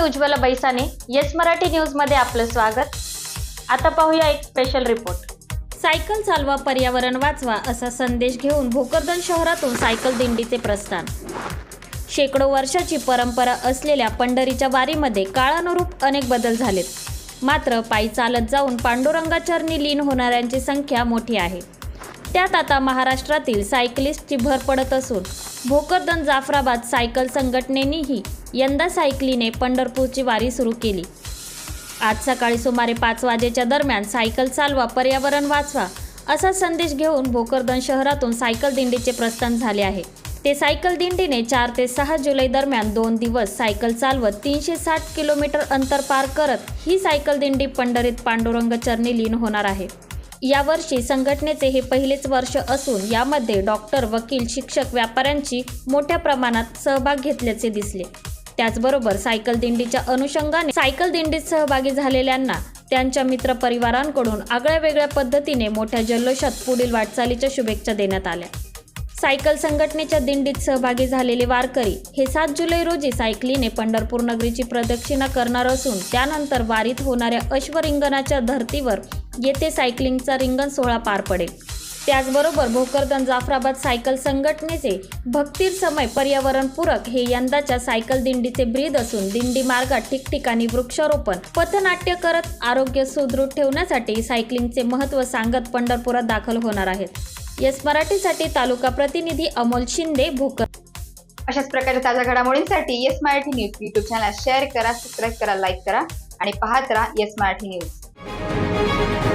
Ujjwala बैसाने. Yes Marathi news मध्ये आपलं स्वागत. आता पाहूया एक स्पेशल रिपोर्ट. सायकल चालवा, पर्यावरण वाचवा असा संदेश घेऊन भोकरदन शहरातून सायकल दिंडीचे प्रस्थान. शेकडो वर्षाची परंपरा असलेल्या पंढरीच्या वारीमध्ये काळानुरूप अनेक बदल झालेत. मात्र पायी चालत जाऊन पांडुरंगाचरणी लीन होणाऱ्यांची संख्या मोठी आहे. त्यात आता महाराष्ट्रातील सायकलिस्टची भर पडत असून भोकरदन जाफराबाद सायकल संघटनेनेही यंदा सायकलीने पंढरपूरची वारी सुरू केली. आज सकाळी सुमारे 5 वाजेच्या दरम्यान सायकल चालवा, पर्यावरण वाचवा असा संदेश घेऊन भोकरदन शहरातून सायकल दिंडीचे प्रस्थान झाले आहे. ते सायकल दिंडीने 4 ते 6 जुलै दरम्यान 2 दिवस सायकल चालवत 360 किलोमीटर अंतर पार करत ही सायकल दिंडी पंढरीत पांडुरंग चरणी लीन होणार आहे. यावर्षी संघटनेचे हे पहिलेच वर्ष असून यामध्ये डॉक्टर, वकील, शिक्षक, व्यापाऱ्यांची मोठ्या प्रमाणात सहभाग घेतल्याचे दिसले. त्याचबरोबर सायकल दिंडीच्या अनुषंगाने सायकल दिंडीत सहभागी झालेल्यांना त्यांच्या मित्रपरिवारांकडून आगळ्या पद्धतीने मोठ्या जल्लोषात पुढील वाटचालीच्या शुभेच्छा देण्यात आल्या. सायकल संघटनेच्या दिंडीत सहभागी झालेले वारकरी हे 7 जुलै रोजी सायकलीने पंढरपूर नगरीची प्रदक्षिणा करणार असून त्यानंतर वारीत होणाऱ्या अश्वरिंगणाच्या धर्तीवर येथे सायकलिंगचा रिंगण सोहळा पार पडेल. त्याचबरोबर भोकरदन जाफराबाद सायकल संघटनेचे भक्तीर समय पर्यावरणपूरक हे यंदाच्या सायकल दिंडीचे ब्रीद असून दिंडी मार्गात ठिकठिकाणी वृक्षारोपण, पथनाट्य करत आरोग्य सुदृढ ठेवण्यासाठी सायकलिंगचे महत्त्व सांगत पंढरपुरात दाखल होणार आहेत. येस मराठीसाठी तालुका प्रतिनिधी अमोल शिंदे, भोकर. अशाच प्रकारे ताज्या घडामोडींसाठी yes Marathi news YouTube channel share करा, सबस्क्राईब करा, लाईक करा आणि पाहत राहा येस मराठी न्यूज.